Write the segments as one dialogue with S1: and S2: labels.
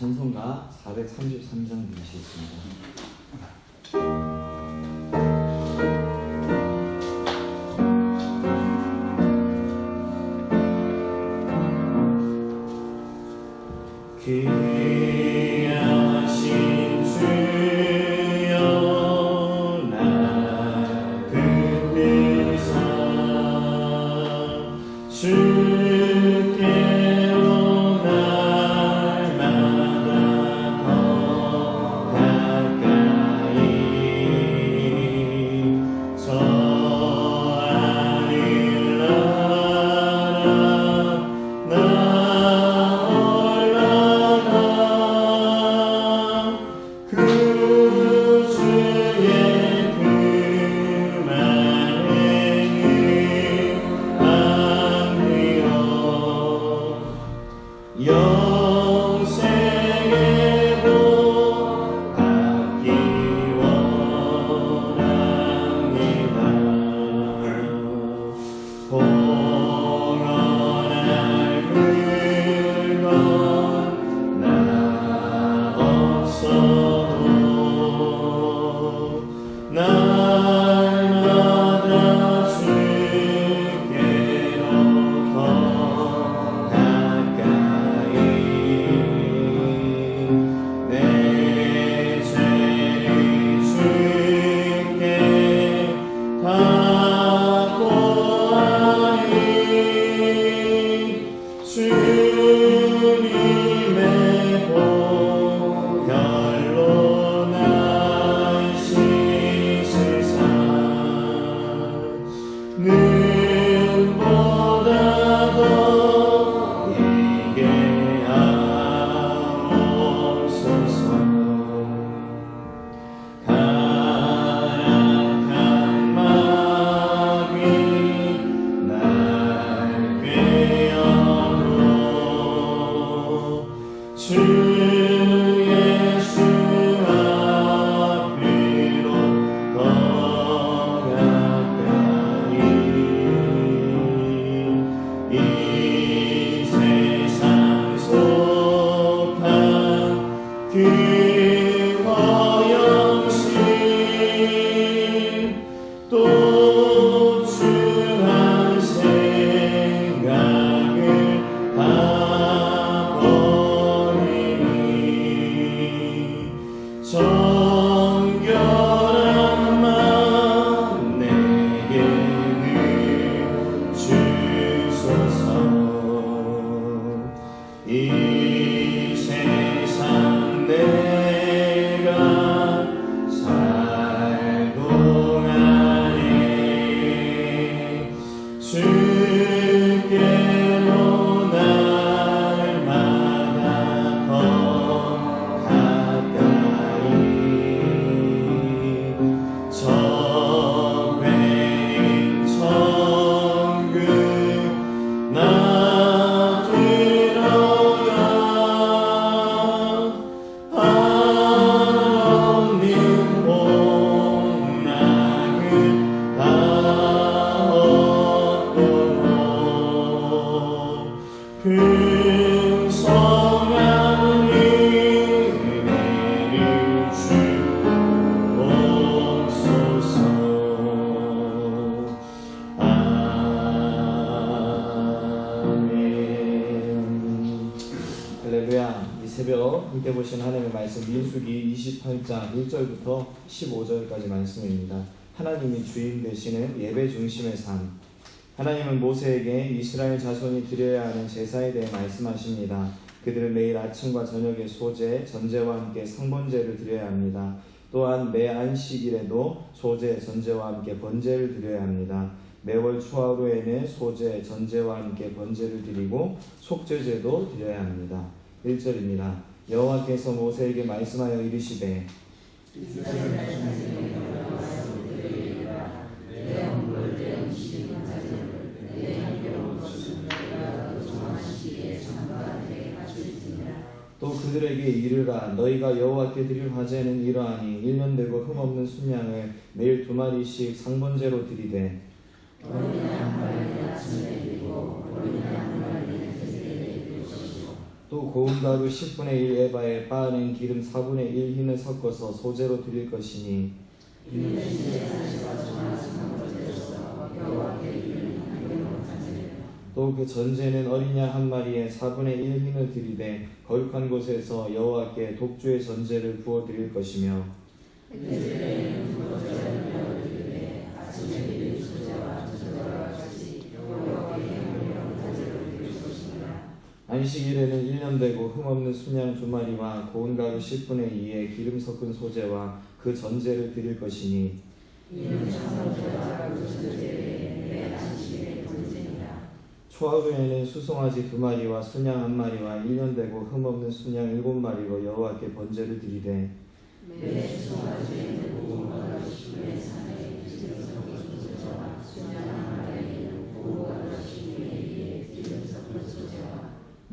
S1: 찬송가 433장 들으시겠습니다. 귀하신 주여 날 붙들사 주께로 날마다 더 가까이 저 하늘나라 나 영생의 복 받기 원합니다. 공헌할 물건 나 없어도 날마다 주께로 더 가까이 내 죄를 주께 다 보아니 주님의 복 별로 날 씻으사 눈보다 더 이게 하옵소서. 가락한 마귀 날 꾀어로 주 예수 앞으로 더 가까이 이 세상 속한 그 허영심 또 주한 생각을 다 버리니 정결한 마음 내게는 주소서. 이 세상 내가 살 동안에 주께로 날마다 더 가까이 적외인 천국 나 들어가 하옵는 복락을 다 얻도록 풍성한 은혜를 주옵소서. 아멘. 할렐루야. 이 새벽 함께 보신 하나님의 말씀 민수기 28장 1절부터 15절까지 말씀입니다. 하나님이 주인 되시는 예배 중심의 삶. 하나님은 모세에게 이스라엘 자손이 드려야 하는 제사에 대해 말씀하십니다. 그들은 매일 아침과 저녁에 소제, 전제와 함께 상번제를 드려야 합니다. 또한 매 안식일에도 소제, 전제와 함께 번제를 드려야 합니다. 매월 초하루에는 소제, 전제와 함께 번제를 드리고 속죄제도 드려야 합니다. 1절입니다. 여호와께서 모세에게 말씀하여 이르시되 또 그들에게 이르라. 너희가 여호와께 드릴 화제는 이러하니 1년 되고 흠없는 순양을 매일 2마리씩 상번제로 드리되 또 고운 가루 10분의 1 에바에 빻아낸 기름 4분의 1 흰을 섞어서 소재로 드릴 것이니 또 그 전제는 어린 양 한 마리에 4분의 1 흰을 드리되 거룩한 곳에서 여호와께 독주의 전제를 부어 드릴 것이며 안식일에는 1년 되고 흠없는 순양 2마리와 고운 가루 10분의 2에 기름 섞은 소재와 그 전제를 드릴 것이니 초하루에는 수송아지 2마리와 순양 1마리와 1년 되고 흠없는 순양 7마리로 여호와께 번제를 드리되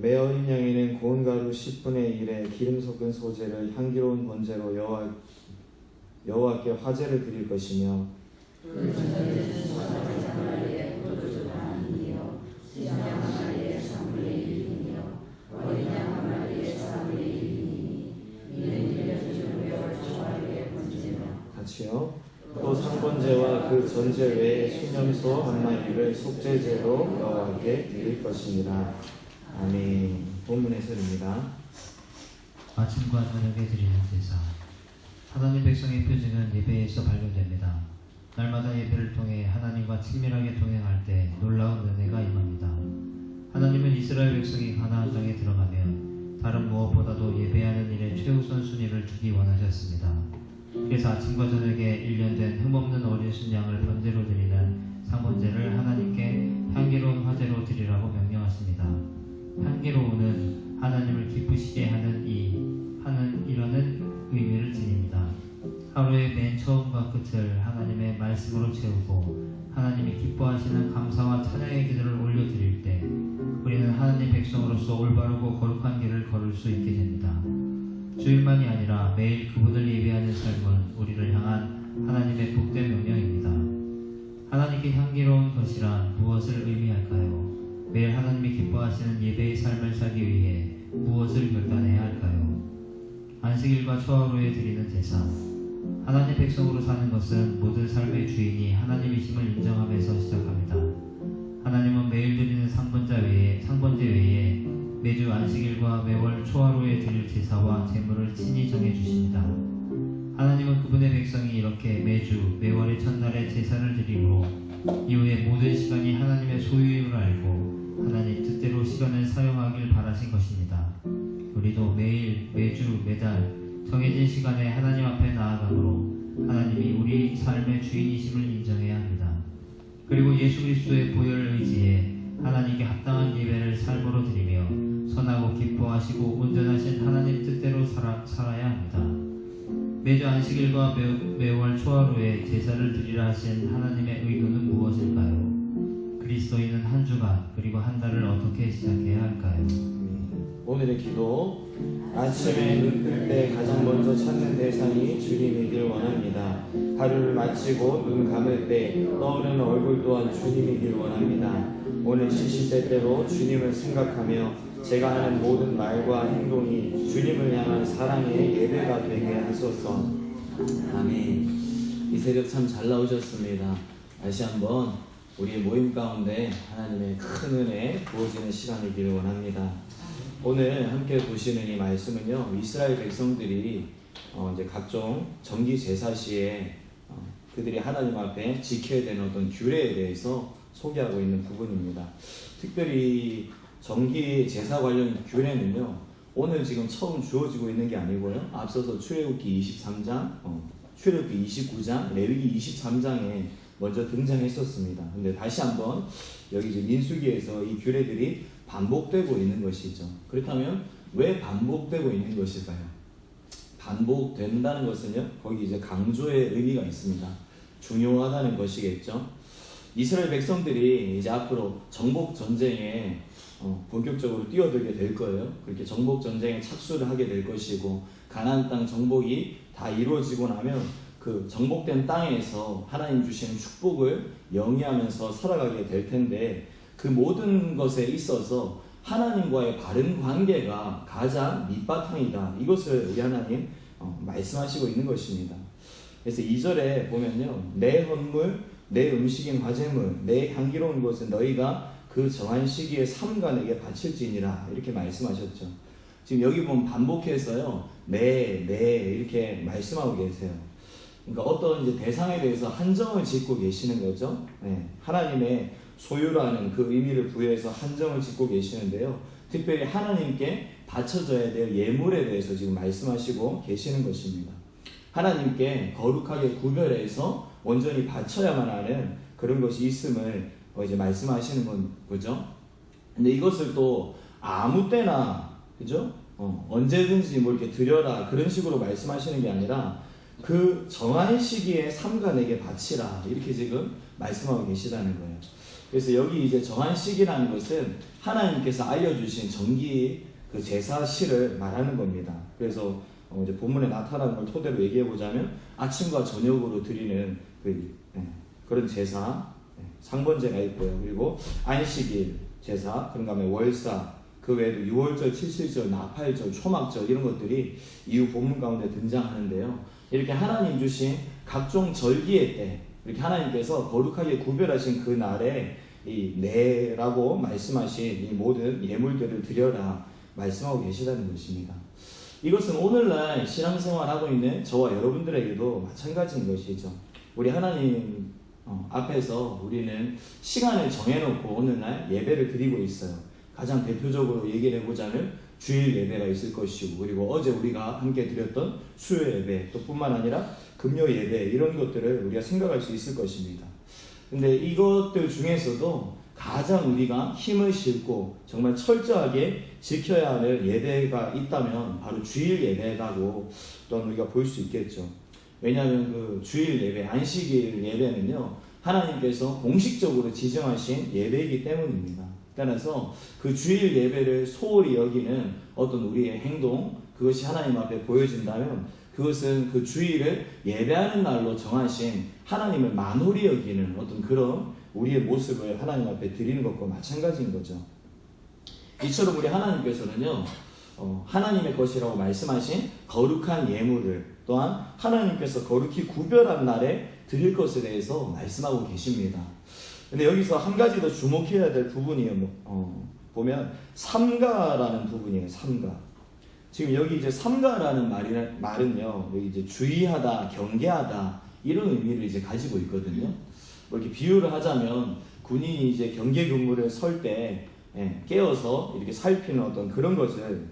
S1: 매 어린 양에는 고운 가루 10분의 1에 기름 섞은 소재를 향기로운 번제로 여호와께 화제를 드릴 것이며 같이요. 또 상번제와 그 전제 외에 수념소 1마리를 속죄제로 여호와께 드릴 것이니라. 아멘. 본문 해설입니다.
S2: 아침과 저녁에 드리는 제사. 하나님 백성의 표징은 예배에서 발견됩니다. 날마다 예배를 통해 하나님과 친밀하게 동행할 때 놀라운 은혜가 임합니다. 하나님은 이스라엘 백성이 가나안 땅에 들어가면 다른 무엇보다도 예배하는 일에 최우선 순위를 두기 원하셨습니다. 그래서 아침과 저녁에 1년 된 흠없는 어린 순양을 번제로 드리는 상번제를 하나님께 향기로운 화제로 드리라고 명령하십니다. 향기로운은 하나님을 기쁘시게 하는 이라는 의미를 지닙니다. 하루의 맨 처음과 끝을 하나님의 말씀으로 채우고 하나님이 기뻐하시는 감사와 찬양의 기도를 올려드릴 때 우리는 하나님 백성으로서 올바르고 거룩한 길을 걸을 수 있게 됩니다. 주일만이 아니라 매일 그분을 예배하는 삶은 우리를 향한 하나님의 복된 명령입니다. 하나님께 향기로운 것이란 무엇을 의미할까요? 매일 하나님이 기뻐하시는 예배의 삶을 살기 위해 무엇을 결단해야 할까요? 안식일과 초하루에 드리는 제사. 하나님 백성으로 사는 것은 모든 삶의 주인이 하나님이심을 인정하면서 시작합니다. 하나님은 매일 드리는 상번제 외에 매주 안식일과 매월 초하루에 드릴 제사와 제물을 친히 정해주십니다. 하나님은 그분의 백성이 이렇게 매주 매월의 첫날에 제사를 드림으로 이후에 모든 시간이 하나님의 소유임을 알고 하나님 뜻대로 시간을 사용하길 바라신 것입니다. 우리도 매일, 매주, 매달 정해진 시간에 하나님 앞에 나아가므로 하나님이 우리 삶의 주인이심을 인정해야 합니다. 그리고 예수 그리스도의 보혈을 의지해 하나님께 합당한 예배를 삶으로 드리며 선하고 기뻐하시고 온전하신 하나님 뜻대로 살아야 합니다. 매주 안식일과 매월 초하루에 제사를 드리라 하신 하나님의 의도는 무엇일까요? 그리스도인은 한 주간 그리고 한 달을 어떻게 시작해야 할까요?
S1: 오늘의 기도. 아침에 눈 뜰 때 가장 먼저 찾는 대상이 주님이길 원합니다. 하루를 마치고 눈 감을 때 떠오르는 얼굴 또한 주님이길 원합니다. 오늘 시시때때로 주님을 생각하며 제가 하는 모든 말과 행동이 주님을 향한 사랑의 예배가 되게 하소서. 아멘. 이 새벽 참 잘 나오셨습니다. 다시 한번 우리의 모임 가운데 하나님의 큰 은혜 부어지는 시간이기를 원합니다. 오늘 함께 보시는 이 말씀은요, 이스라엘 백성들이 이제 각종 정기 제사 시에 그들이 하나님 앞에 지켜야 되는 어떤 규례에 대해서 소개하고 있는 부분입니다. 특별히 정기 제사 관련 규례는요, 오늘 지금 처음 주어지고 있는 게 아니고요, 앞서서 출애굽기 23장, 출애굽기 29장, 레위기 23장에 먼저 등장했었습니다. 근데 다시 한번 여기 이제 민수기에서 이 규례들이 반복되고 있는 것이죠. 그렇다면 왜 반복되고 있는 것일까요? 반복된다는 것은요, 거기 이제 강조의 의미가 있습니다. 중요하다는 것이겠죠. 이스라엘 백성들이 이제 앞으로 정복 전쟁에 본격적으로 뛰어들게 될 거예요. 그렇게 정복 전쟁에 착수를 하게 될 것이고, 가나안 땅 정복이 다 이루어지고 나면 그 정복된 땅에서 하나님 주시는 축복을 영위하면서 살아가게 될 텐데, 그 모든 것에 있어서 하나님과의 바른 관계가 가장 밑바탕이다. 이것을 우리 하나님 말씀하시고 있는 것입니다. 그래서 2절에 보면요, 내 헌물, 내 음식인 화제물, 내 향기로운 것은 너희가 그 정한 시기에 삼가 내게 바칠지니라, 이렇게 말씀하셨죠. 지금 여기 보면 반복해서요, 네 이렇게 말씀하고 계세요. 그러니까 어떤 이제 대상에 대해서 한정을 짓고 계시는 거죠. 네, 하나님의 소유라는 그 의미를 부여해서 한정을 짓고 계시는데요, 특별히 하나님께 바쳐져야 될 예물에 대해서 지금 말씀하시고 계시는 것입니다. 하나님께 거룩하게 구별해서 온전히 바쳐야만 하는 그런 것이 있음을 이제 말씀하시는 거죠. 근데 이것을 또 아무 때나, 그죠? 언제든지 뭐 이렇게 드려라, 그런 식으로 말씀하시는 게 아니라 그 정한 시기에 삼가 내게 바치라, 이렇게 지금 말씀하고 계시다는 거예요. 그래서 여기 이제 정한 시기라는 것은 하나님께서 알려주신 정기 그 제사실을 말하는 겁니다. 그래서 이제 본문에 나타나는 걸 토대로 얘기해 보자면 아침과 저녁으로 드리는 그런 제사, 상번제가 있고요. 그리고 안식일 제사, 그런 다음에 월사, 그 외에도 6월절, 7.7절, 나팔절, 초막절, 이런 것들이 이후 본문 가운데 등장하는데요. 이렇게 하나님 주신 각종 절기의 때, 이렇게 하나님께서 거룩하게 구별하신 그 날에 이 내라고 말씀하신 이 모든 예물들을 드려라 말씀하고 계시다는 것입니다. 이것은 오늘날 신앙생활하고 있는 저와 여러분들에게도 마찬가지인 것이죠. 우리 하나님 앞에서 우리는 시간을 정해놓고 오늘날 예배를 드리고 있어요. 가장 대표적으로 얘기를 해보자면 주일 예배가 있을 것이고, 그리고 어제 우리가 함께 드렸던 수요 예배, 또 뿐만 아니라 금요 예배, 이런 것들을 우리가 생각할 수 있을 것입니다. 근데 이것들 중에서도 가장 우리가 힘을 싣고 정말 철저하게 지켜야 할 예배가 있다면 바로 주일 예배라고 또한 우리가 볼 수 있겠죠. 왜냐하면 그 주일 예배, 안식일 예배는요, 하나님께서 공식적으로 지정하신 예배이기 때문입니다. 따라서 그 주일 예배를 소홀히 여기는 어떤 우리의 행동, 그것이 하나님 앞에 보여진다면 그것은 그 주일을 예배하는 날로 정하신 하나님을 만홀히 여기는 어떤 그런 우리의 모습을 하나님 앞에 드리는 것과 마찬가지인 거죠. 이처럼 우리 하나님께서는요, 하나님의 것이라고 말씀하신 거룩한 예물을 또한 하나님께서 거룩히 구별한 날에 드릴 것에 대해서 말씀하고 계십니다. 근데 여기서 한 가지 더 주목해야 될 부분이 보면 삼가라는 부분이에요. 삼가. 지금 여기 이제 삼가라는 말은요, 여기 이제 주의하다, 경계하다, 이런 의미를 이제 가지고 있거든요. 뭐 이렇게 비유를 하자면 군인이 이제 경계 근무를 설 때 깨어서 이렇게 살피는 어떤 그런 것을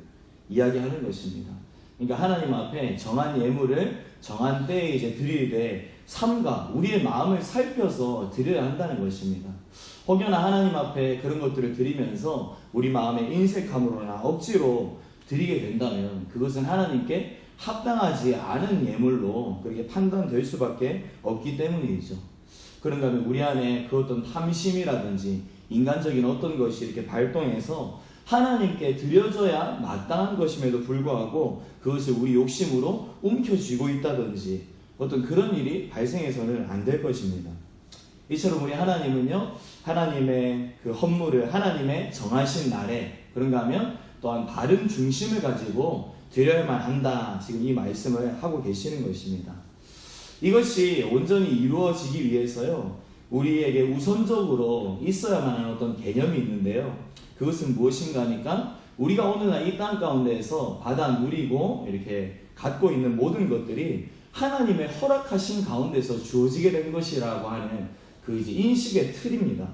S1: 이야기하는 것입니다. 그러니까 하나님 앞에 정한 예물을 정한 때에 이제 드리되 삼가, 우리의 마음을 살펴서 드려야 한다는 것입니다. 혹여나 하나님 앞에 그런 것들을 드리면서 우리 마음에 인색함으로나 억지로 드리게 된다면 그것은 하나님께 합당하지 않은 예물로 그렇게 판단될 수밖에 없기 때문이죠. 그런가 하면 우리 안에 그 어떤 탐심이라든지 인간적인 어떤 것이 이렇게 발동해서 하나님께 드려져야 마땅한 것임에도 불구하고 그것을 우리 욕심으로 움켜쥐고 있다든지 어떤 그런 일이 발생해서는 안 될 것입니다. 이처럼 우리 하나님은요, 하나님의 그 헌물을 하나님의 정하신 날에 그런가 하면 또한 바른 중심을 가지고 드려야만 한다, 지금 이 말씀을 하고 계시는 것입니다. 이것이 온전히 이루어지기 위해서요, 우리에게 우선적으로 있어야만 하는 어떤 개념이 있는데요, 그것은 무엇인가 하니까 우리가 오늘날 이 땅 가운데에서 받아 누리고 이렇게 갖고 있는 모든 것들이 하나님의 허락하신 가운데서 주어지게 된 것이라고 하는 그 이제 인식의 틀입니다.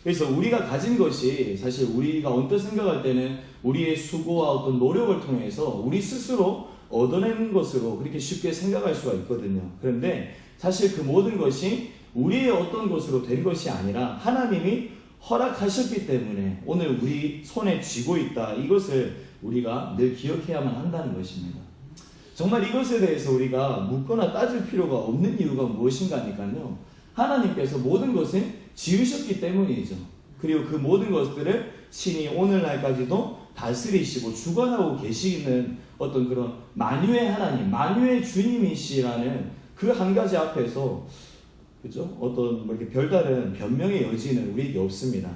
S1: 그래서 우리가 가진 것이 사실 우리가 언뜻 생각할 때는 우리의 수고와 어떤 노력을 통해서 우리 스스로 얻어내는 것으로 그렇게 쉽게 생각할 수가 있거든요. 그런데 사실 그 모든 것이 우리의 어떤 것으로 된 것이 아니라 하나님이 허락하셨기 때문에 오늘 우리 손에 쥐고 있다, 이것을 우리가 늘 기억해야만 한다는 것입니다. 정말 이것에 대해서 우리가 묻거나 따질 필요가 없는 이유가 무엇인가 하니까요, 하나님께서 모든 것을 지으셨기 때문이죠. 그리고 그 모든 것들을 신이 오늘날까지도 다스리시고 주관하고 계시는 어떤 그런 만유의 하나님, 만유의 주님이시라는 그 한 가지 앞에서, 그죠? 어떤 뭐 이렇게 별다른 변명의 여지는 우리에게 없습니다.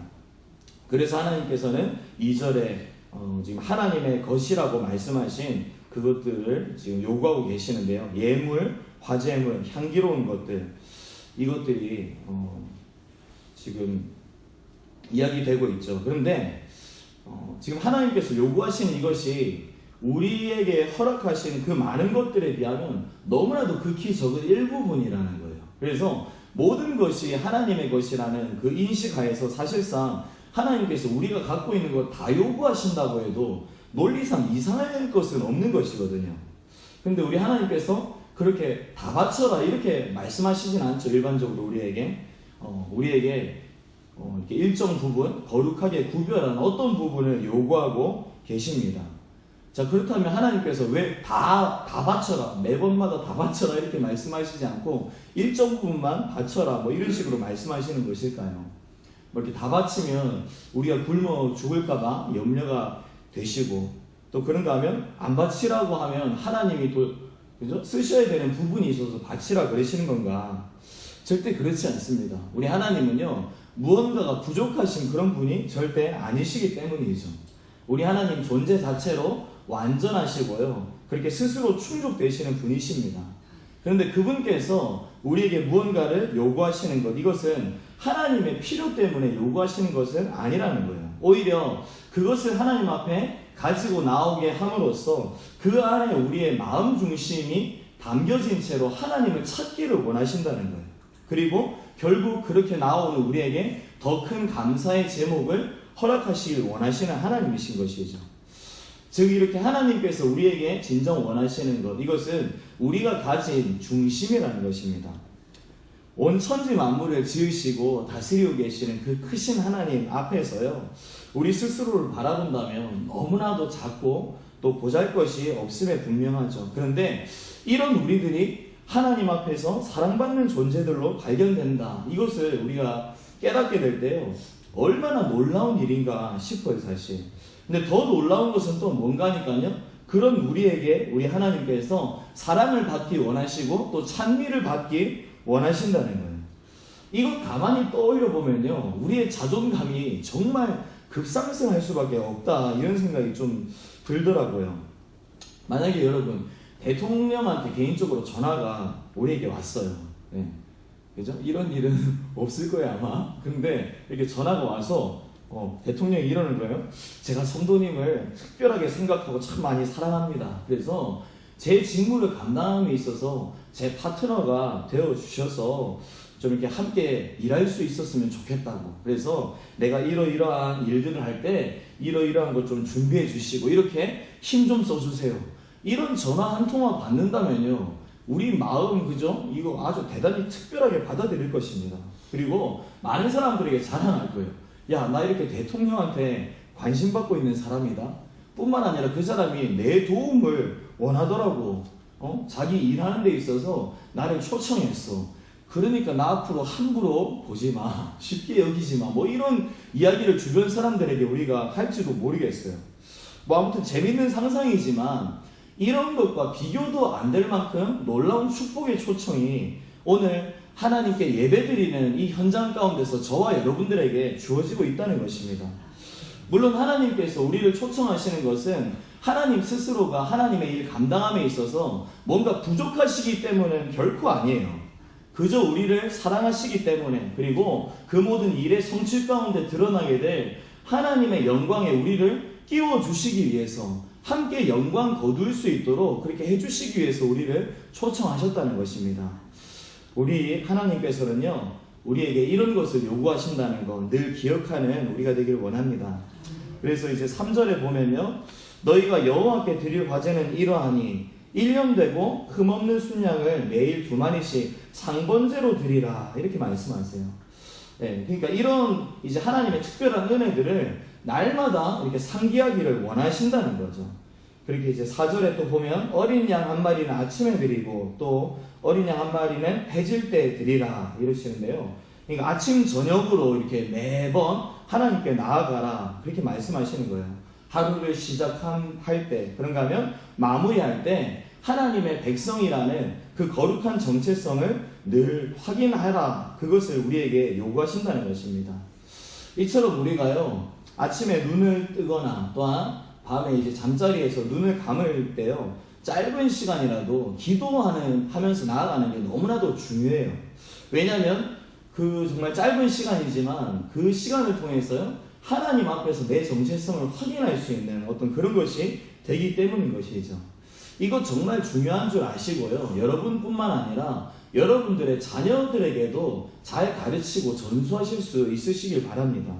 S1: 그래서 하나님께서는 2절에 지금 하나님의 것이라고 말씀하신 그것들을 지금 요구하고 계시는데요. 예물, 화제물, 향기로운 것들, 이것들이 지금 이야기되고 있죠. 그런데 지금 하나님께서 요구하시는 이것이 우리에게 허락하신 그 많은 것들에 비하면 너무나도 극히 적은 일부분이라는 거예요. 그래서 모든 것이 하나님의 것이라는 그 인식하에서 사실상 하나님께서 우리가 갖고 있는 것 다 요구하신다고 해도 논리상 이상할 것은 없는 것이거든요. 근데 우리 하나님께서 그렇게 다 바쳐라 이렇게 말씀하시진 않죠. 일반적으로 우리에게 이렇게 일정 부분 거룩하게 구별한 어떤 부분을 요구하고 계십니다. 자, 그렇다면 하나님께서 왜 다 바쳐라, 매번마다 다 바쳐라 이렇게 말씀하시지 않고 일정 부분만 바쳐라 뭐 이런 식으로 말씀하시는 것일까요? 뭐 이렇게 다 바치면 우리가 굶어 죽을까봐 염려가 되시고, 또 그런가 하면 안 바치라고 하면 하나님이 또 그죠? 쓰셔야 되는 부분이 있어서 바치라 그러시는 건가? 절대 그렇지 않습니다. 우리 하나님은요, 무언가가 부족하신 그런 분이 절대 아니시기 때문이죠. 우리 하나님 존재 자체로 완전하시고요, 그렇게 스스로 충족되시는 분이십니다. 그런데 그분께서 우리에게 무언가를 요구하시는 것, 이것은 하나님의 필요 때문에 요구하시는 것은 아니라는 거예요. 오히려 그것을 하나님 앞에 가지고 나오게 함으로써 그 안에 우리의 마음 중심이 담겨진 채로 하나님을 찾기를 원하신다는 거예요. 그리고 결국 그렇게 나오는 우리에게 더 큰 감사의 제목을 허락하시길 원하시는 하나님이신 것이죠. 즉 이렇게 하나님께서 우리에게 진정 원하시는 것, 이것은 우리가 가진 중심이라는 것입니다. 온 천지 만물을 지으시고 다스리고 계시는 그 크신 하나님 앞에서요, 우리 스스로를 바라본다면 너무나도 작고 또 보잘것이 없음에 분명하죠. 그런데 이런 우리들이 하나님 앞에서 사랑받는 존재들로 발견된다, 이것을 우리가 깨닫게 될 때요, 얼마나 놀라운 일인가 싶어요, 사실. 근데 더 놀라운 것은 또 뭔가니까요, 그런 우리에게 우리 하나님께서 사랑을 받기 원하시고 또 찬미를 받기 원하신다는 거예요. 이거 가만히 떠올려 보면요, 우리의 자존감이 정말 급상승할 수밖에 없다, 이런 생각이 좀 들더라고요. 만약에 여러분 대통령한테 개인적으로 전화가 우리에게 왔어요. 네. 그죠? 이런 일은 없을 거예요 아마. 근데 이렇게 전화가 와서 대통령이 이러는 거예요. 제가 성도님을 특별하게 생각하고 참 많이 사랑합니다. 그래서 제 직무를 감당함에 있어서 제 파트너가 되어주셔서 좀 이렇게 함께 일할 수 있었으면 좋겠다고. 그래서 내가 이러이러한 일들을 할 때 이러이러한 것 좀 준비해 주시고 이렇게 힘 좀 써주세요. 이런 전화 한 통화 받는다면요, 우리 마음, 그죠? 이거 아주 대단히 특별하게 받아들일 것입니다. 그리고 많은 사람들에게 자랑할 거예요. 야, 나 이렇게 대통령한테 관심받고 있는 사람이다. 뿐만 아니라 그 사람이 내 도움을 원하더라고. 자기 일하는 데 있어서 나를 초청했어. 그러니까 나 앞으로 함부로 보지 마. 쉽게 여기지 마. 뭐 이런 이야기를 주변 사람들에게 우리가 할지도 모르겠어요. 뭐 아무튼 재밌는 상상이지만 이런 것과 비교도 안 될 만큼 놀라운 축복의 초청이 오늘 하나님께 예배드리는 이 현장 가운데서 저와 여러분들에게 주어지고 있다는 것입니다. 물론 하나님께서 우리를 초청하시는 것은 하나님 스스로가 하나님의 일 감당함에 있어서 뭔가 부족하시기 때문은 결코 아니에요. 그저 우리를 사랑하시기 때문에, 그리고 그 모든 일의 성취 가운데 드러나게 될 하나님의 영광에 우리를 끼워주시기 위해서, 함께 영광 거둘 수 있도록 그렇게 해주시기 위해서 우리를 초청하셨다는 것입니다. 우리 하나님께서는요, 우리에게 이런 것을 요구하신다는 거 늘 기억하는 우리가 되길 원합니다. 그래서 이제 3절에 보면요, 너희가 여호와께 드릴 화제는 이러하니 1년 되고 흠없는 순양을 매일 2마리씩 상번제로 드리라, 이렇게 말씀하세요. 네, 그러니까 이런 이제 하나님의 특별한 은혜들을 날마다 이렇게 상기하기를 원하신다는 거죠. 그렇게 이제 4절에 또 보면 어린 양 한 마리는 아침에 드리고 또 어린 양 한 마리는 해질 때 드리라, 이러시는데요. 그러니까 아침 저녁으로 이렇게 매번 하나님께 나아가라, 그렇게 말씀하시는 거예요. 하루를 시작할 때, 그런가 하면 마무리할 때 하나님의 백성이라는 그 거룩한 정체성을 늘 확인하라, 그것을 우리에게 요구하신다는 것입니다. 이처럼 우리가요, 아침에 눈을 뜨거나 또한 밤에 이제 잠자리에서 눈을 감을 때요, 짧은 시간이라도 하면서 나아가는 게 너무나도 중요해요. 왜냐하면 그 정말 짧은 시간이지만 그 시간을 통해서요, 하나님 앞에서 내 정체성을 확인할 수 있는 어떤 그런 것이 되기 때문인 것이죠. 이거 정말 중요한 줄 아시고요, 여러분뿐만 아니라 여러분들의 자녀들에게도 잘 가르치고 전수하실 수 있으시길 바랍니다.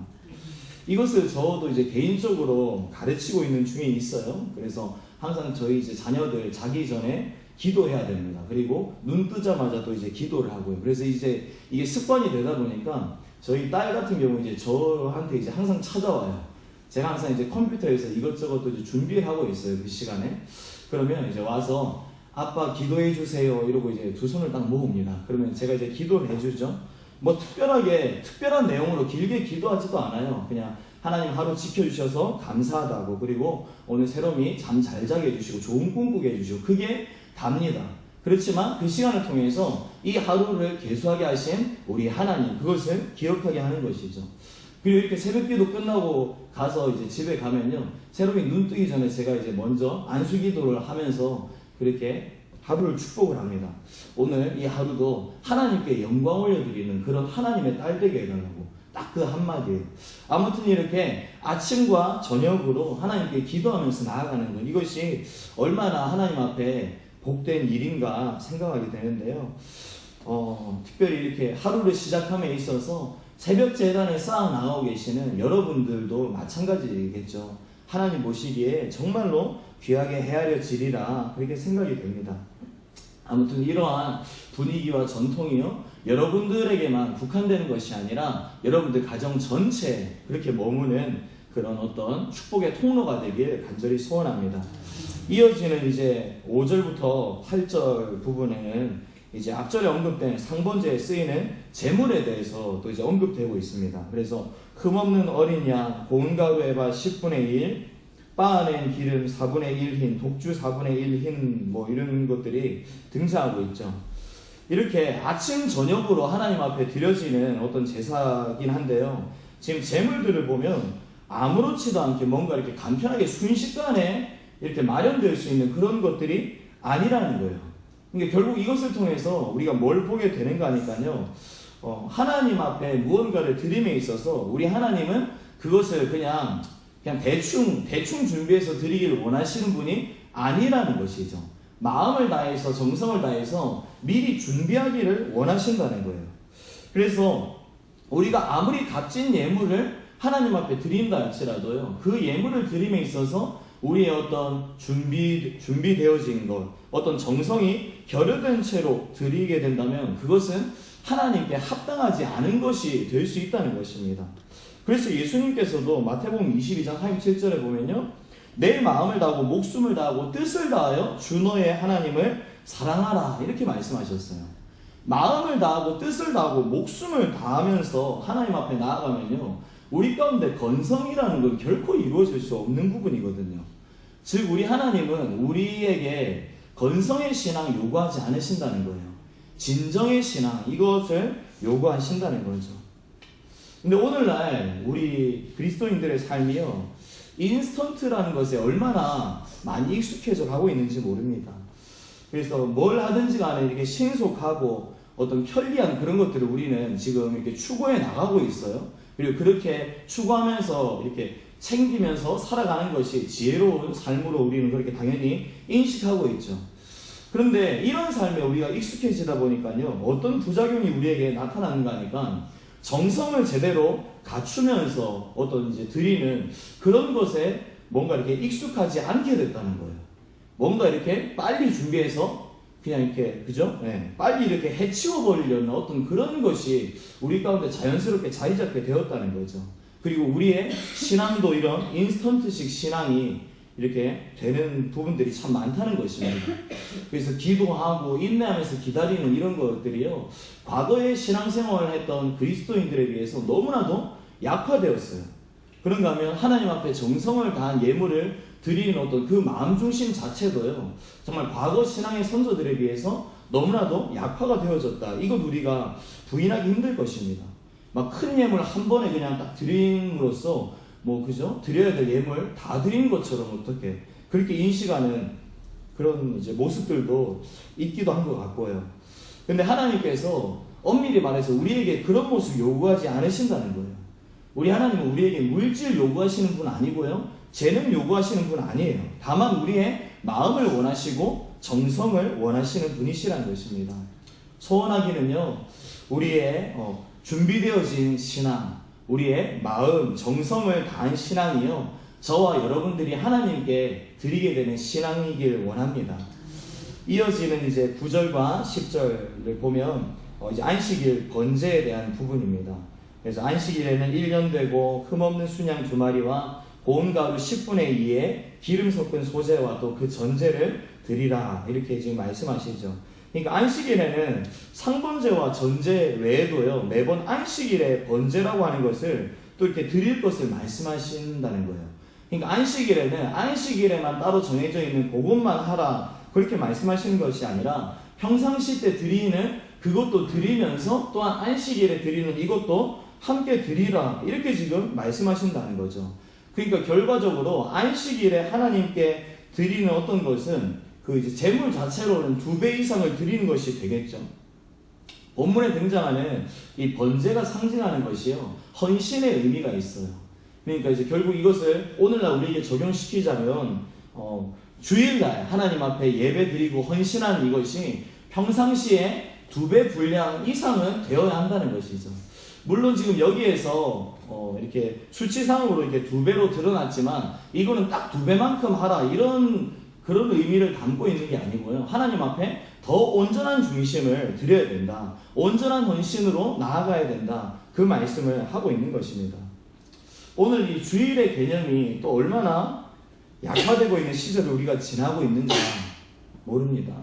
S1: 이것을 저도 이제 개인적으로 가르치고 있는 중에 있어요. 그래서 항상 저희 이제 자녀들 자기 전에 기도해야 됩니다. 그리고 눈 뜨자마자 또 이제 기도를 하고요. 그래서 이제 이게 습관이 되다 보니까 저희 딸 같은 경우 이제 저한테 이제 항상 찾아와요. 제가 항상 이제 컴퓨터에서 이것저것 이제 준비를 하고 있어요. 그 시간에. 그러면 이제 와서 아빠 기도해 주세요 이러고 이제 두 손을 딱 모읍니다. 그러면 제가 이제 기도를 해주죠. 뭐 특별한 내용으로 길게 기도하지도 않아요. 그냥 하나님 하루 지켜주셔서 감사하다고, 그리고 오늘 새롬이 잠 잘 자게 해주시고 좋은 꿈 꾸게 해주시고, 그게 답니다. 그렇지만 그 시간을 통해서 이 하루를 계수하게 하신 우리 하나님, 그것을 기억하게 하는 것이죠. 그리고 이렇게 새벽기도 끝나고 가서 이제 집에 가면요, 새롬이 눈 뜨기 전에 제가 이제 먼저 안수기도를 하면서 그렇게 하루를 축복을 합니다. 오늘 이 하루도 하나님께 영광 올려드리는 그런 하나님의 딸 되게 해달라고, 딱 그 한마디예요. 아무튼 이렇게 아침과 저녁으로 하나님께 기도하면서 나아가는 것, 이것이 얼마나 하나님 앞에 복된 일인가 생각하게 되는데요. 특별히 이렇게 하루를 시작함에 있어서 새벽 제단에 쌓아 나가고 계시는 여러분들도 마찬가지겠죠. 하나님 보시기에 정말로 귀하게 헤아려지리라, 그렇게 생각이 됩니다. 아무튼 이러한 분위기와 전통이요, 여러분들에게만 국한되는 것이 아니라 여러분들 가정 전체에 그렇게 머무는 그런 어떤 축복의 통로가 되길 간절히 소원합니다. 이어지는 이제 5절부터 8절 부분에는 이제 앞절에 언급된 상번제에 쓰이는 제물에 대해서 또 이제 언급되고 있습니다. 그래서 흠없는 어린 양, 고운 가루의 밭 10분의 1, 바 안엔 기름 4분의 1 흰, 독주 4분의 1 흰, 뭐 이런 것들이 등장하고 있죠. 이렇게 아침 저녁으로 하나님 앞에 드려지는 어떤 제사긴 한데요, 지금 제물들을 보면 아무렇지도 않게 뭔가 이렇게 간편하게 순식간에 이렇게 마련될 수 있는 그런 것들이 아니라는 거예요. 그러니까 결국 이것을 통해서 우리가 뭘 보게 되는가 하니까요, 하나님 앞에 무언가를 드림에 있어서 우리 하나님은 그것을 그냥 대충 준비해서 드리기를 원하시는 분이 아니라는 것이죠. 마음을 다해서 정성을 다해서 미리 준비하기를 원하신다는 거예요. 그래서 우리가 아무리 값진 예물을 하나님 앞에 드린다 할지라도요, 그 예물을 드림에 있어서 우리의 어떤 준비되어진 것, 어떤 정성이 결여된 채로 드리게 된다면 그것은 하나님께 합당하지 않은 것이 될 수 있다는 것입니다. 그래서 예수님께서도 마태복음 22장 37절에 보면요, 내 마음을 다하고 목숨을 다하고 뜻을 다하여 주 너의 하나님을 사랑하라, 이렇게 말씀하셨어요. 마음을 다하고 뜻을 다하고 목숨을 다하면서 하나님 앞에 나아가면요, 우리 가운데 건성이라는 건 결코 이루어질 수 없는 부분이거든요. 즉 우리 하나님은 우리에게 건성의 신앙 요구하지 않으신다는 거예요. 진정의 신앙, 이것을 요구하신다는 거죠. 근데 오늘날 우리 그리스도인들의 삶이요, 인스턴트라는 것에 얼마나 많이 익숙해져 가고 있는지 모릅니다. 그래서 뭘 하든지 간에 이렇게 신속하고 어떤 편리한 그런 것들을 우리는 지금 이렇게 추구해 나가고 있어요. 그리고 그렇게 추구하면서 이렇게 챙기면서 살아가는 것이 지혜로운 삶으로 우리는 그렇게 당연히 인식하고 있죠. 그런데 이런 삶에 우리가 익숙해지다 보니까요, 어떤 부작용이 우리에게 나타나는가 하니까 정성을 제대로 갖추면서 어떤 이제 드리는 그런 것에 뭔가 이렇게 익숙하지 않게 됐다는 거예요. 뭔가 이렇게 빨리 준비해서 그냥 이렇게, 그죠? 네. 빨리 이렇게 해치워버리려는 어떤 그런 것이 우리 가운데 자연스럽게 자리 잡게 되었다는 거죠. 그리고 우리의 신앙도 이런 인스턴트식 신앙이 이렇게 되는 부분들이 참 많다는 것입니다. 그래서 기도하고 인내하면서 기다리는 이런 것들이요, 과거에 신앙생활을 했던 그리스도인들에 비해서 너무나도 약화되었어요. 그런가 하면 하나님 앞에 정성을 다한 예물을 드리는 어떤 그 마음중심 자체도요, 정말 과거 신앙의 선조들에 비해서 너무나도 약화가 되어졌다. 이건 우리가 부인하기 힘들 것입니다. 막 큰 예물 한 번에 그냥 딱 드림으로써 그죠? 드려야 될 예물 다 드린 것처럼 어떻게 그렇게 인식하는 그런 이제 모습들도 있기도 한 것 같고요. 근데 하나님께서 엄밀히 말해서 우리에게 그런 모습 요구하지 않으신다는 거예요. 우리 하나님은 우리에게 물질 요구하시는 분 아니고요, 재능 요구하시는 분 아니에요. 다만 우리의 마음을 원하시고 정성을 원하시는 분이시라는 것입니다. 소원하기는요, 우리의 준비되어진 신앙, 우리의 마음, 정성을 다한 신앙이요, 저와 여러분들이 하나님께 드리게 되는 신앙이길 원합니다. 이어지는 이제 9절과 10절을 보면 이제 안식일 번제에 대한 부분입니다. 그래서 안식일에는 1년 되고 흠없는 순양 2마리와 고운 가루 10분의 2에 기름 섞은 소재와 또 그 전제를 드리라, 이렇게 지금 말씀하시죠. 그러니까 안식일에는 상번제와 전제 외에도요, 매번 안식일에 번제라고 하는 것을 또 이렇게 드릴 것을 말씀하신다는 거예요. 그러니까 안식일에는 안식일에만 따로 정해져 있는 그것만 하라, 그렇게 말씀하시는 것이 아니라 평상시 때 드리는 그것도 드리면서 또한 안식일에 드리는 이것도 함께 드리라, 이렇게 지금 말씀하신다는 거죠. 그러니까 결과적으로 안식일에 하나님께 드리는 어떤 것은 그 이제 재물 자체로는 2배 이상을 드리는 것이 되겠죠. 본문에 등장하는 이 번제가 상징하는 것이요, 헌신의 의미가 있어요. 그러니까 이제 결국 이것을 오늘날 우리에게 적용시키자면 주일날 하나님 앞에 예배 드리고 헌신하는 이것이 평상시에 2배 분량 이상은 되어야 한다는 것이죠. 물론 지금 여기에서 이렇게 수치상으로 이렇게 2배로 드러났지만 이거는 딱 2배만큼 하라, 이런 그런 의미를 담고 있는 게 아니고요, 하나님 앞에 더 온전한 중심을 드려야 된다, 온전한 헌신으로 나아가야 된다, 그 말씀을 하고 있는 것입니다. 오늘 이 주일의 개념이 또 얼마나 약화되고 있는 시절을 우리가 지나고 있는지 모릅니다.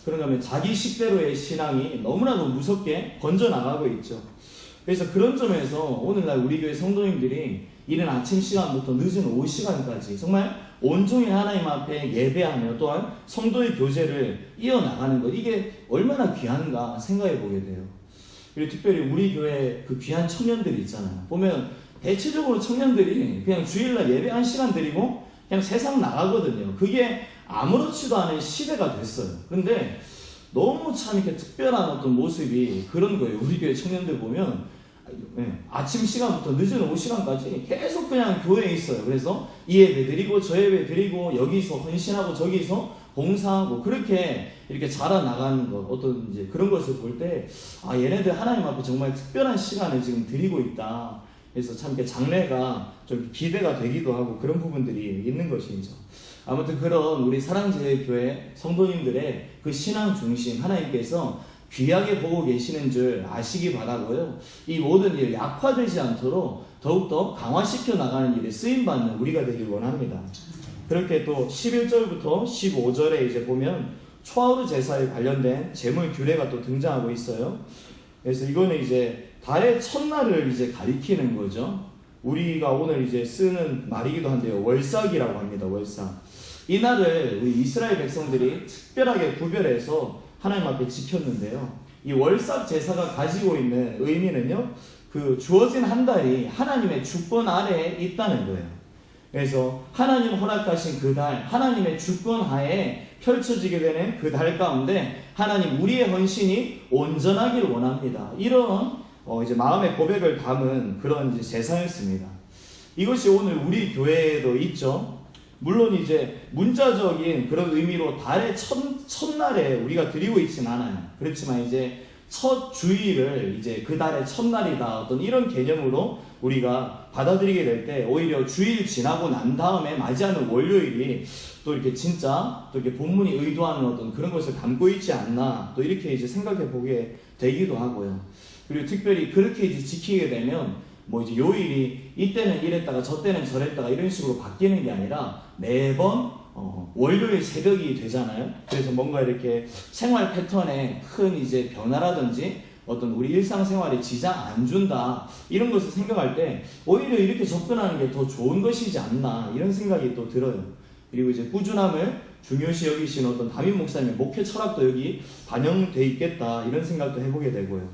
S1: 그런가 하면 자기 식대로의 신앙이 너무나도 무섭게 번져나가고 있죠. 그래서 그런 점에서 오늘날 우리 교회 성도님들이 이른 아침 시간부터 늦은 오후 시간까지 정말 온종일 하나님 앞에 예배하며 또한 성도의 교제를 이어나가는 것, 이게 얼마나 귀한가 생각해 보게 돼요. 그리고 특별히 우리 교회 그 귀한 청년들이 있잖아요. 보면 대체적으로 청년들이 그냥 주일날 예배 1시간 드리고 그냥 세상 나가거든요. 그게 아무렇지도 않은 시대가 됐어요. 그런데 너무 참 이렇게 특별한 어떤 모습이 그런 거예요. 우리 교회 청년들 보면 아침 시간부터 늦은 오후 시간까지 계속 그냥 교회에 있어요. 그래서 이 예배 드리고 저 예배 드리고 여기서 헌신하고 저기서 봉사하고 그렇게 이렇게 자라나가는 것, 어떤 이제 그런 것을 볼 때 얘네들 하나님 앞에 정말 특별한 시간을 지금 드리고 있다. 그래서 참 이렇게 장래가 좀 기대가 되기도 하고 그런 부분들이 있는 것이죠. 아무튼 그런 우리 사랑제일교회 성도님들의 그 신앙 중심, 하나님께서 귀하게 보고 계시는 줄 아시기 바라고요. 이 모든 일 약화되지 않도록 더욱더 강화시켜 나가는 일에 쓰임받는 우리가 되길 원합니다. 그렇게 또 11절부터 15절에 이제 보면 초하루 제사에 관련된 제물 규례가 또 등장하고 있어요. 그래서 이거는 이제 달의 첫날을 이제 가리키는 거죠. 우리가 오늘 이제 쓰는 말이기도 한데요, 월삭이라고 합니다. 월삭. 이 날을 우리 이스라엘 백성들이 특별하게 구별해서 하나님 앞에 지켰는데요, 이 월삭 제사가 가지고 있는 의미는요, 그 주어진 한 달이 하나님의 주권 아래에 있다는 거예요. 그래서 하나님 허락하신 그 달, 하나님의 주권 하에 펼쳐지게 되는 그 달 가운데 하나님 우리의 헌신이 온전하길 원합니다. 이런 이제 마음의 고백을 담은 그런 이제 제사였습니다. 이것이 오늘 우리 교회에도 있죠. 물론 이제 문자적인 그런 의미로 달의 첫날에 우리가 드리고 있진 않아요. 그렇지만 이제 첫 주일을 이제 그 달의 첫날이다, 어떤 이런 개념으로 우리가 받아들이게 될 때 오히려 주일 지나고 난 다음에 맞이하는 월요일이 또 이렇게 진짜 또 이렇게 본문이 의도하는 어떤 그런 것을 담고 있지 않나, 또 이렇게 이제 생각해 보게 되기도 하고요. 그리고 특별히 그렇게 이제 지키게 되면 뭐 이제 요일이 이때는 이랬다가 저때는 저랬다가 이런 식으로 바뀌는 게 아니라 매번 월요일 새벽이 되잖아요. 그래서 뭔가 이렇게 생활 패턴에 큰 이제 변화라든지 어떤 우리 일상생활에 지장 안 준다, 이런 것을 생각할 때 오히려 이렇게 접근하는 게 더 좋은 것이지 않나, 이런 생각이 또 들어요. 그리고 이제 꾸준함을 중요시 여기시는 어떤 담임 목사님의 목회 철학도 여기 반영돼 있겠다, 이런 생각도 해보게 되고요.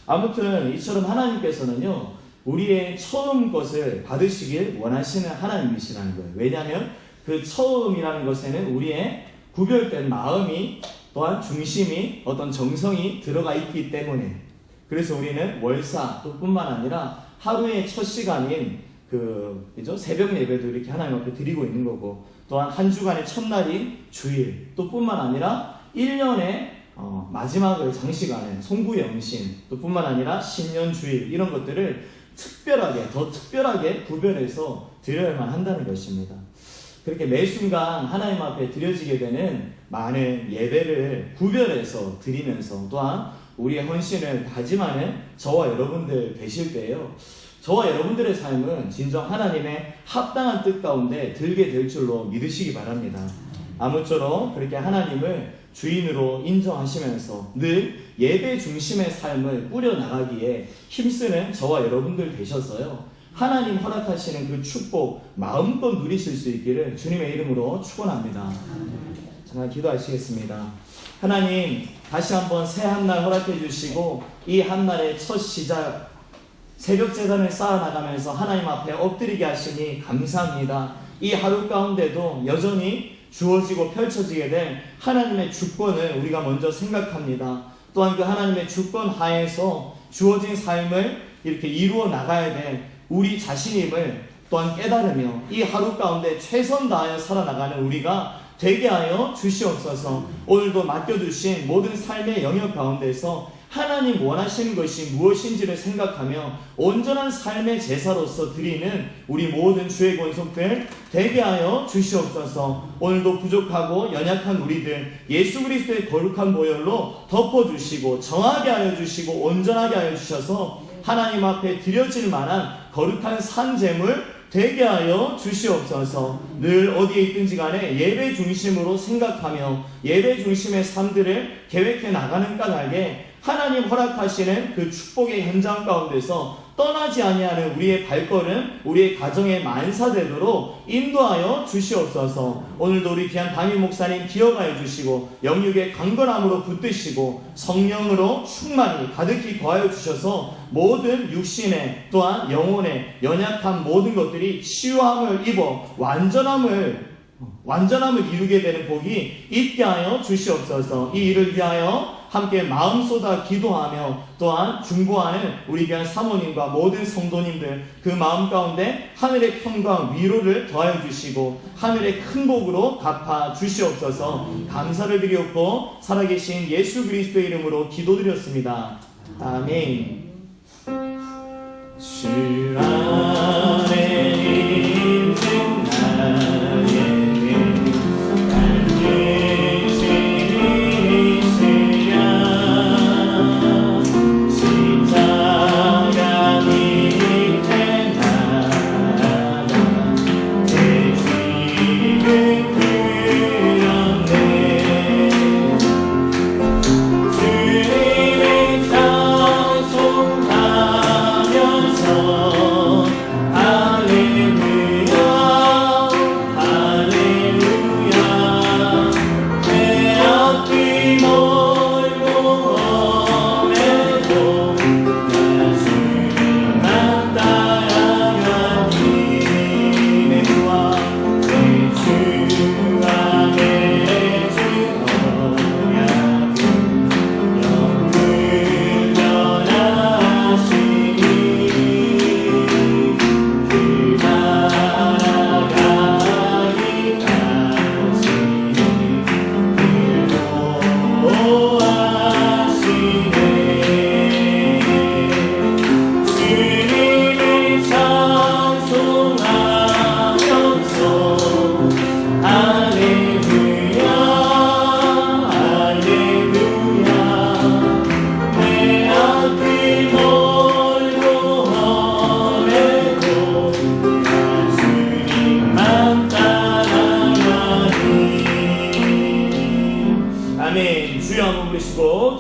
S1: 아무튼 이처럼 하나님께서는요, 우리의 처음 것을 받으시길 원하시는 하나님이시라는 거예요. 왜냐하면 그 처음이라는 것에는 우리의 구별된 마음이 또한 중심이 어떤 정성이 들어가 있기 때문에, 그래서 우리는 월사 또 뿐만 아니라 하루의 첫 시간인 그죠? 새벽 예배도 이렇게 하나님 앞에 드리고 있는 거고, 또한 한 주간의 첫날인 주일 또 뿐만 아니라 1년의 마지막을 장시간에 송구영신 또 뿐만 아니라 신년주일 이런 것들을 특별하게 더 특별하게 구별해서 드려야만 한다는 것입니다. 그렇게 매 순간 하나님 앞에 드려지게 되는 많은 예배를 구별해서 드리면서 또한 우리의 헌신을 다짐하는 저와 여러분들 되실 때요, 저와 여러분들의 삶은 진정 하나님의 합당한 뜻 가운데 들게 될 줄로 믿으시기 바랍니다. 아무쪼록 그렇게 하나님을 주인으로 인정하시면서 늘 예배 중심의 삶을 꾸려나가기에 힘쓰는 저와 여러분들 되셔서요, 하나님 허락하시는 그 축복 마음껏 누리실 수 있기를 주님의 이름으로 축원합니다. 잠깐 기도하시겠습니다. 하나님, 다시 한번 새 한 날 허락해 주시고 이 한 날의 첫 시작 새벽 제단을 쌓아나가면서 하나님 앞에 엎드리게 하시니 감사합니다. 이 하루 가운데도 여전히 주어지고 펼쳐지게 될 하나님의 주권을 우리가 먼저 생각합니다. 또한 그 하나님의 주권 하에서 주어진 삶을 이렇게 이루어 나가야 될 우리 자신임을 또한 깨달으며 이 하루 가운데 최선 다하여 살아나가는 우리가 되게 하여 주시옵소서. 오늘도 맡겨두신 모든 삶의 영역 가운데서 하나님 원하시는 것이 무엇인지를 생각하며 온전한 삶의 제사로서 드리는 우리 모든 주의 권속들 되게 하여 주시옵소서. 오늘도 부족하고 연약한 우리들 예수 그리스도의 거룩한 보혈로 덮어주시고 정하게 하여 주시고 온전하게 하여 주셔서 하나님 앞에 드려질 만한 거룩한 산재물 되게 하여 주시옵소서. 늘 어디에 있든지 간에 예배 중심으로 생각하며 예배 중심의 삶들을 계획해 나가는 까닭에 하나님 허락하시는 그 축복의 현장 가운데서 떠나지 아니하는 우리의 발걸음, 우리의 가정의 만사되도록 인도하여 주시옵소서. 오늘도 우리 귀한 담임 목사님 기억하여 주시고 영육의 강건함으로 붙드시고 성령으로 충만히 가득히 거하여 주셔서 모든 육신의 또한 영혼의 연약한 모든 것들이 치유함을 입어 완전함을 이루게 되는 복이 있게 하여 주시옵소서. 이 일을 위하여 함께 마음 쏟아 기도하며 또한 중보하는 우리 귀한 사모님과 모든 성도님들 그 마음 가운데 하늘의 평강 위로를 더하여 주시고 하늘의 큰 복으로 갚아 주시옵소서. 감사를 드리옵고 살아계신 예수 그리스도의 이름으로 기도드렸습니다. 아멘. 주 안에 있는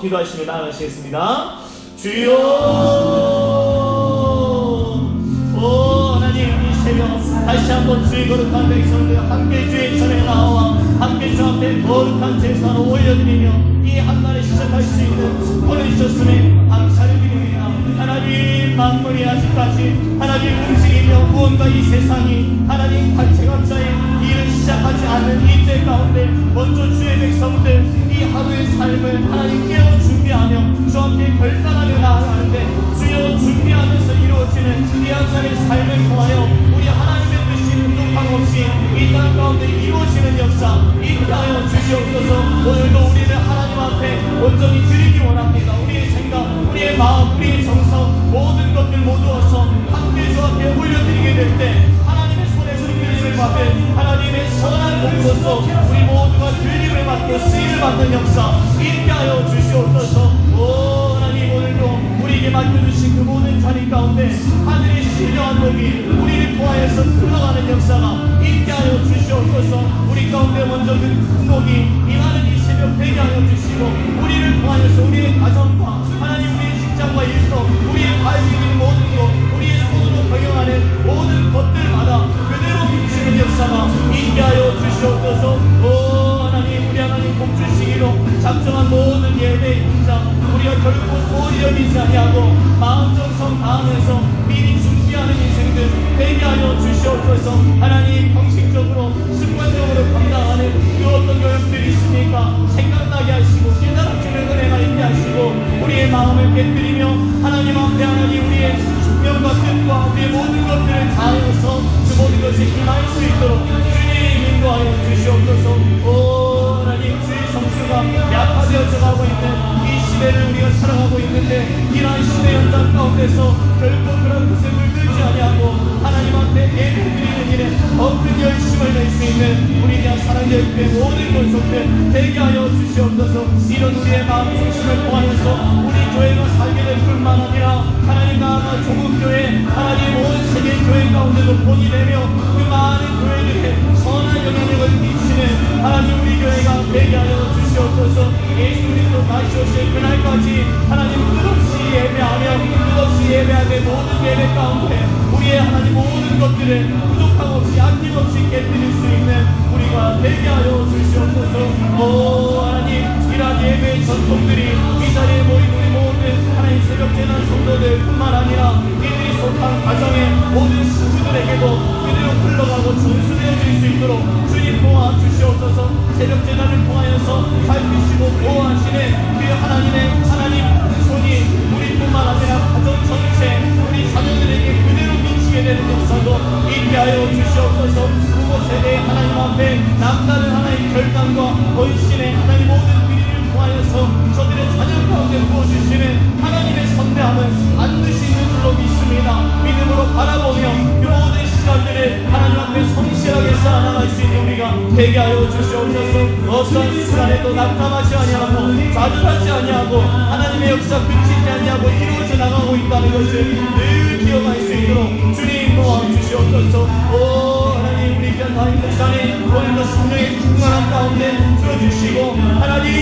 S1: 기도하시며 나아가시겠습니다. 주여, 오 하나님, 이 새벽 다시 한번 주의 거룩한 백성들 함께 주의 전에 나와 함께 주 앞에 거룩한 제사로 올려드리며 이 한날에 시작할 수 있는 축복을 주셨으니 감사를 드립니다. 하나님
S3: 하나님 만물이 아직까지 하나님 움직이며 무언가 이 세상이 하나님 각자의 일을 시작하지 않는 이때 가운데 먼저 주의 백성들 이 하루의 삶을 하나님 깨어 준비하며 주 앞에 결단하며 나아가는데 주여 준비하면서 이루어지는 이 한간의 삶을 통하여 우리 하나님의 뜻이 부족함 없이 이 땅 가운데 이루어지는 역사 있게 하여 주시옵소서. 오늘도 우리를 하나님 앞에 온전히 드리기 원합니다. 우리의 생각, 우리의 마음, 우리의 정성 모든 것들 모두어서 함께 주 앞에 올려드리게 될 때 하나님의 손에 흔들림을 받은 하나님의 선한 공로서 우리 모두가 들림을 받고 쓰임을 받는 역사 있게 하여 주시옵소서. 오 하나님, 오늘도 우리에게 맡겨주신 그 모든 자리 가운데 하늘의 신령한 복이 우리를 통하여서 흘러가는 역사가 있게 하여 주시옵소서. 우리 가운데 먼저 그 큰 복이 임하는 이 새벽 되게 하여 주시고 우리를 통하여서 우리의 가정과 하나님 우리의 직장과 일터 우리의 발휘하는 모든 것 우리의 손으로 경영하는 모든 것들마다 그대로 비치는 역사가 있게 하여 주시옵소서. 오 하나님, 우리 하나님 복 주시기로 작정한 모든 예배의 현장 우리가 결코 소홀히 여기지 아니하고 마음 정성 다하면서 미리 준비하는 인생들 되게 하여 주시옵소서. 하나님, 형식적으로 습관적으로 감당하는 그 어떤 교육들이 있습니까? 생각나게 하시고 깨달아지는 은혜가 있게 하시고 우리의 마음을 깨뜨리며 하나님 앞에 하나님 우리의 숙명과 뜻과 우리의 모든 것들을 다하여서 그 모든 것이 임할 수 있도록 주님 인도하여 주시옵소서. 오 하나님, 주의 성수가 약화되어져 가고 있는 이 시대를 우리가 살아가고 있는데 이러한 시대 현장 가운데서 결코 그런 것을 물들지 아니하고 하나님 앞에 예배드리는 일에 더 큰 열심을 낼 수 있는 우리 그냥 사랑교육의 모든 권속들 되게 하여 주시옵소서. 이런 우리의 마음 중심을 통하여서 우리 교회가 살게 될 뿐만 아니라 하나님 나아가 조국교회 하나님 온 세계 교회 가운데도 본이 되며 그 많은 교회들에 선한 영향력을 미치는 하나님 우리 교회가 되게 하여 주시옵소서. 예수 그리스도 다시 오실 그날까지 하나님 끝없이 예배하며 끝없이 예배하되 모든 예배 가운데 우리의 하나님 모든 것들을 부족함 없이 아낌없이 깨뜨릴 수 있는 우리가 되게 하여 주시옵소서. 오 하나님, 이러한 예배의 전통들이 이 자리에 모인 우리 모든 하나님 새벽 재난 성도들 뿐만 아니라 이들이 속한 가정의 모든 식구들에게도 그대로 흘러가고 전수되어질 수 있도록 주님 도와주시옵소서. 새벽 재난을 통하여서 살피시고 보호하시는 그 하나님 손이 우리뿐만 아니라 가정 전체 우리 자녀들에게 그대로 미치게 되는 역사도 있게 하여 주시옵소서. 그곳에 대해 하나님 앞에 남다른 하나님 결단과 헌신의 하나님 모든 비리를 통하여서 저들의 자녀 가운데 부어주시는 하나님의 선대함은 반드시 있는 줄로 믿습니다. 믿음으로 바라보며 그 모든 시간들을 하나님 앞에 성실하게 쌓아나갈 수 있는 우리가 되게 하여 주시옵소서. 어떤 시간에도 낙담하지 아니하고 좌절하지 아니하고 하나님의 역사 그치지 아니하고 이루어져 나가고 있다는 것을 늘 기억할 수 있도록 주님 도와주시옵소서. 오 하나님, 우리 귀한 다임 목사님 오늘도 성령의 충만한 가운데 들어주시고 하나님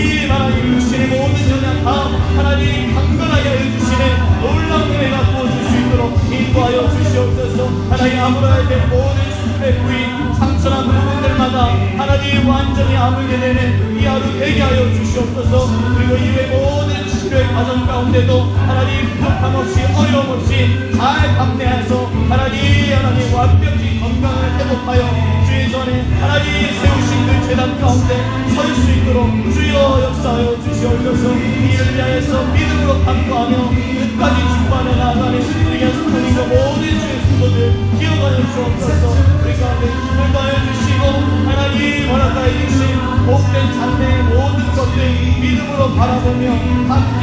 S3: 육신의 모든 영향 다 하나님 강건하게 하여 주시는 놀라운 은혜가 부어줄 수 있도록 인도하여 주시옵소서. 하나님, 아물어야 될 모든 수술의 부위 상처난 부분들마다 하나님 완전히 아물게 되는 이 하루 되게 하여 주시옵소서. 그리고 이외 모든 치료의 과정 가운데도 하나님 부족함 없이 어려움 없이 잘 감내해서 하나님 완벽히 건강을 회복하여 주의 전에 하나님 세우신 그 재단 가운데 설 수 있도록 주여 역사하여 주시옵소서. 이를 위하여서 믿음으로 간구하며 끝까지 직관해 나아가는 우리가 성도님과 모든 주의 성도들 기억하여 주옵소서. 우리 가운데 힘을 더하여 주시고 하나님 허락하여 주신 복된 삶의 모든 것들 믿음으로 바라보며 함께